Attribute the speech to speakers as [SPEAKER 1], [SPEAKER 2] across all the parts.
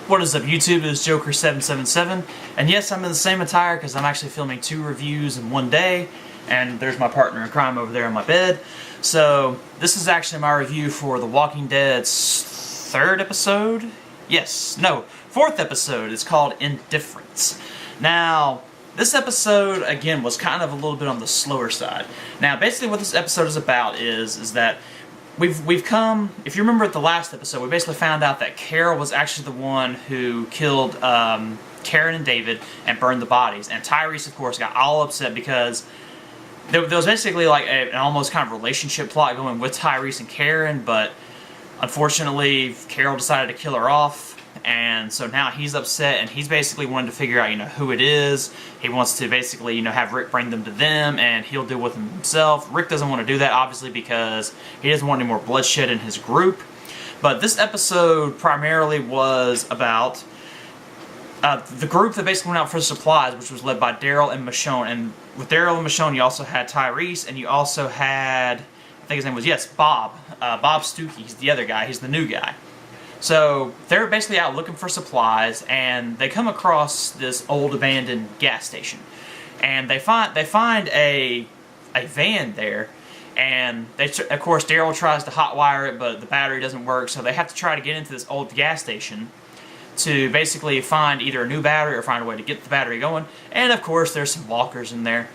[SPEAKER 1] What is up, YouTube? It's Joker777, and yes, I'm in the same attire because I'm actually filming 2 reviews in one day, and there's my partner in crime over there on my bed. So, this is actually my review for The Walking Dead's 3rd episode? Yes, no, 4th episode. It's called Indifference. Now, this episode, again, was kind of a little bit on the slower side. Now, basically what this episode is about is that We've come, if you remember at the last episode, we basically found out that Carol was actually the one who killed Karen and David and burned the bodies. And Tyrese, of course, got all upset because there was basically like an almost kind of relationship plot going with Tyrese and Karen, but unfortunately Carol decided to kill her off. And so now he's upset, and he's basically wanting to figure out, who it is. He wants to basically, have Rick bring them to them, and he'll deal with them himself. Rick doesn't want to do that, obviously, because he doesn't want any more bloodshed in his group. But this episode primarily was about the group that basically went out for supplies, which was led by Daryl and Michonne. And with Daryl and Michonne, you also had Tyrese, and you also had, I think his name was, Bob. Bob Stuckey. He's the other guy. He's the new guy. So they're basically out looking for supplies, and they come across this old abandoned gas station, and they find a van there, and of course Daryl tries to hotwire it, but the battery doesn't work, so they have to try to get into this old gas station to basically find either a new battery or find a way to get the battery going. And of course there's some walkers in there.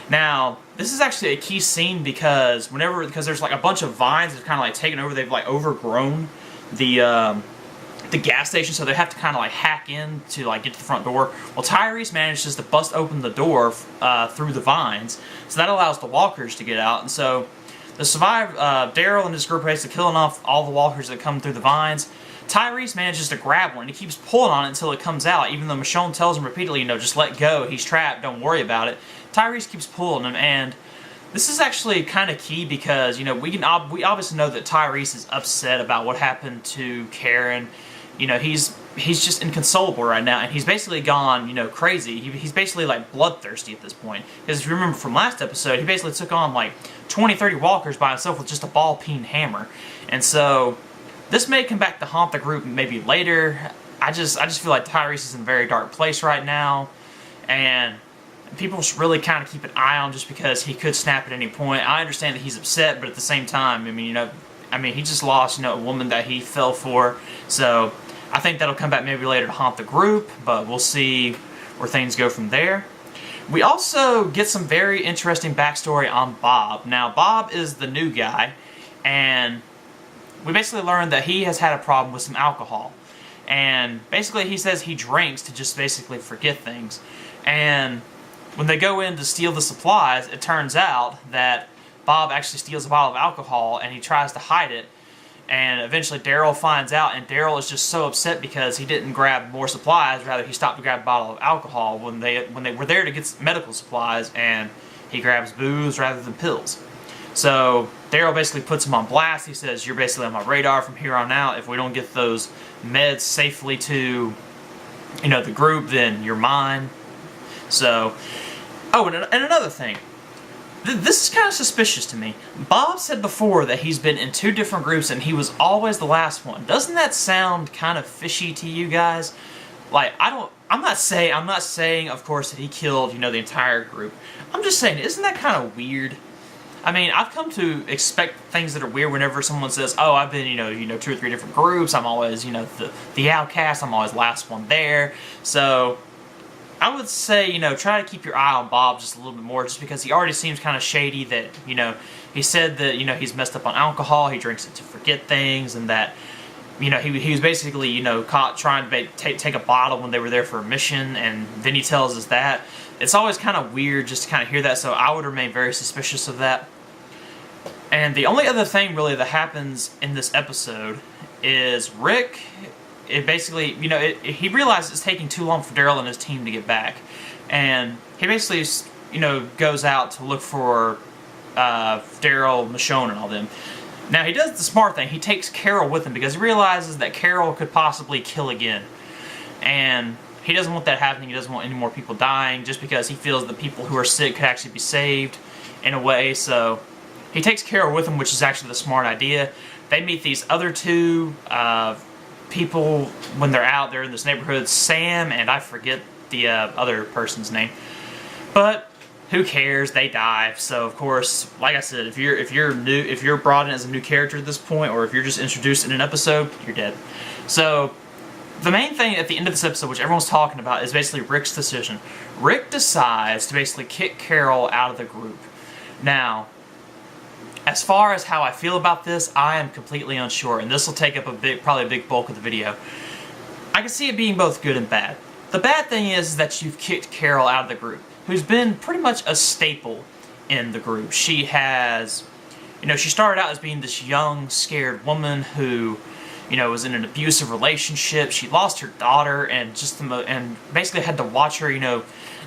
[SPEAKER 1] Now, this is actually a key scene because there's like a bunch of vines that are kind of like taken over. They've like overgrown the gas station, so they have to kind of like hack in to like get to the front door. Well, Tyrese manages to bust open the door through the vines, so that allows the walkers to get out. And so the Daryl and his group are basically killing off all the walkers that come through the vines. Tyrese manages to grab one, and he keeps pulling on it until it comes out, even though Michonne tells him repeatedly, just let go, he's trapped, don't worry about it. Tyrese keeps pulling him, and this is actually kind of key because, we obviously know that Tyrese is upset about what happened to Karen. He's just inconsolable right now, and he's basically gone, crazy. He's basically like bloodthirsty at this point. Because if you remember from last episode, he basically took on like 20, 30 walkers by himself with just a ball-peen hammer. And so this may come back to haunt the group maybe later. I just feel like Tyrese is in a very dark place right now, and people should really kind of keep an eye on just because he could snap at any point. I understand that he's upset, but at the same time, he just lost, a woman that he fell for. So I think that'll come back maybe later to haunt the group, but we'll see where things go from there. We also get some very interesting backstory on Bob. Now, Bob is the new guy, and we basically learned that he has had a problem with some alcohol. And basically he says he drinks to just basically forget things. And when they go in to steal the supplies, it turns out that Bob actually steals a bottle of alcohol, and he tries to hide it. And eventually Daryl finds out, and Daryl is just so upset because he didn't grab more supplies. Rather, he stopped to grab a bottle of alcohol when they were there to get medical supplies, and he grabs booze rather than pills. So Daryl basically puts him on blast. He says, "You're basically on my radar from here on out. If we don't get those meds safely to, the group, then you're mine." So, oh, and another thing. This is kind of suspicious to me. Bob said before that he's been in 2 different groups and he was always the last one. Doesn't that sound kind of fishy to you guys? Like, I'm not saying, of course, that he killed, the entire group. I'm just saying, isn't that kind of weird? I've come to expect things that are weird whenever someone says, "Oh, I've been, 2 or 3 different groups. I'm always, the outcast. I'm always last one there." So I would say, try to keep your eye on Bob just a little bit more, just because he already seems kind of shady. That, he said that, he's messed up on alcohol, he drinks it to forget things, and that, he was basically, caught trying to take a bottle when they were there for a mission, and then he tells us that. It's always kind of weird just to kind of hear that, so I would remain very suspicious of that. And the only other thing, really, that happens in this episode is Rick, it basically, he realizes it's taking too long for Daryl and his team to get back. And he basically, goes out to look for Daryl, Michonne, and all them. Now, he does the smart thing. He takes Carol with him because he realizes that Carol could possibly kill again. And he doesn't want that happening. He doesn't want any more people dying, just because he feels that people who are sick could actually be saved in a way. So he takes Carol with him, which is actually the smart idea. They meet these other 2 people when they're out there in this neighborhood. Sam and I forget the other person's name, but who cares? They die. So of course, like I said, if you're brought in as a new character at this point, or if you're just introduced in an episode, you're dead. So the main thing at the end of this episode, which everyone's talking about, is basically Rick's decision. Rick decides to basically kick Carol out of the group. Now, as far as how I feel about this, I am completely unsure, and this will take up probably a big bulk of the video. I can see it being both good and bad. The bad thing is that you've kicked Carol out of the group, who's been pretty much a staple in the group. She has, she started out as being this young, scared woman who, was in an abusive relationship. She lost her daughter, and and basically had to watch her,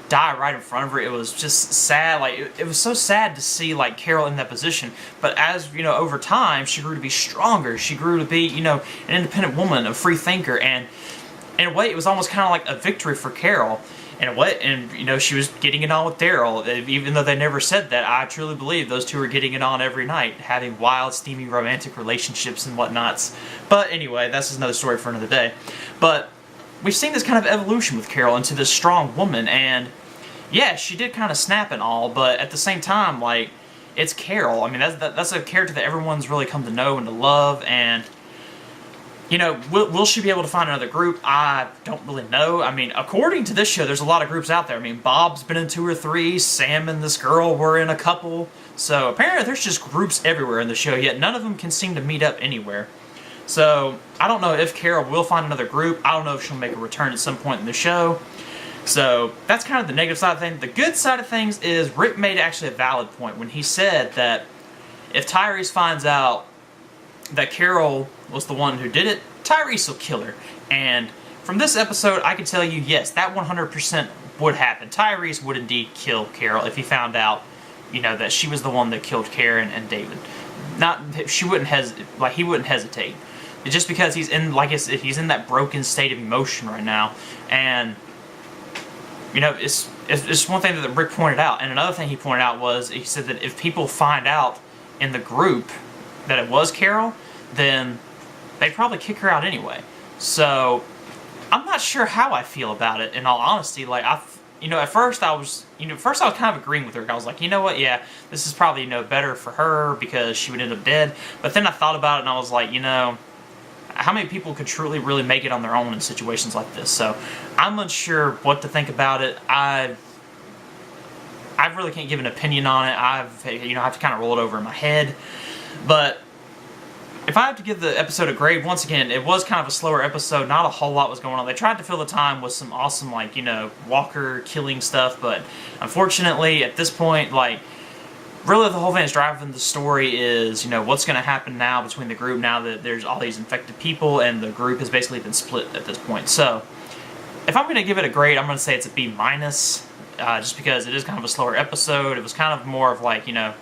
[SPEAKER 1] die right in front of her. It was just sad. Like, it was so sad to see, like, Carol in that position. But as, over time, she grew to be stronger. She grew to be, an independent woman, a free thinker. And in a way, it was almost kind of like a victory for Carol. In a way, and, she was getting it on with Daryl. Even though they never said that, I truly believe those two were getting it on every night, having wild, steamy, romantic relationships and whatnots. But anyway, that's another story for another day. But we've seen this kind of evolution with Carol into this strong woman, and yeah, she did kind of snap and all, but at the same time, like, it's Carol. I mean, that's a character that everyone's really come to know and to love, and, will she be able to find another group? I don't really know. I mean, according to this show, there's a lot of groups out there. I mean, Bob's been in 2 or 3, Sam and this girl were in a couple, so apparently there's just groups everywhere in the show, yet none of them can seem to meet up anywhere. So, I don't know if Carol will find another group. I don't know if she'll make a return at some point in the show. So, that's kind of the negative side of things. The good side of things is Rick made actually a valid point when he said that if Tyrese finds out that Carol was the one who did it, Tyrese will kill her. And from this episode, I can tell you, yes, that 100% would happen. Tyrese would indeed kill Carol if he found out, that she was the one that killed Karen and David. He wouldn't hesitate. It's just because he's in, like I said, he's in that broken state of emotion right now, and it's one thing that Rick pointed out. And another thing he pointed out was, he said that if people find out in the group that it was Carol, then they'd probably kick her out anyway. So I'm not sure how I feel about it, in all honesty. Like, at first I was kind of agreeing with her. I was like, you know what, yeah, this is probably, better for her because she would end up dead. But then I thought about it and I was like, how many people could truly really make it on their own in situations like this? So I'm unsure what to think about it. I really can't give an opinion on it. I have to kind of roll it over in my head. But if I have to give the episode a grade, once again, it was kind of a slower episode. Not a whole lot was going on. They tried to fill the time with some awesome, like, Walker killing stuff, but unfortunately, at this point, like, really the whole thing that's driving the story is, what's going to happen now between the group now that there's all these infected people and the group has basically been split at this point. So, if I'm going to give it a grade, I'm going to say it's a B-, just because it is kind of a slower episode. It was kind of more of like, a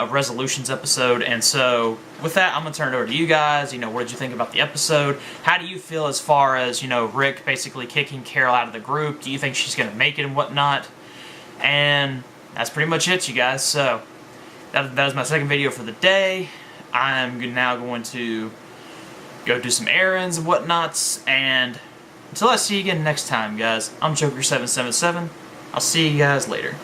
[SPEAKER 1] resolutions episode. And so, with that, I'm going to turn it over to you guys. What did you think about the episode? How do you feel as far as, Rick basically kicking Carol out of the group? Do you think she's going to make it and whatnot? And that's pretty much it, you guys. So, that was my second video for the day. I'm now going to go do some errands and whatnots. And until I see you again next time, guys, I'm Joker777. I'll see you guys later.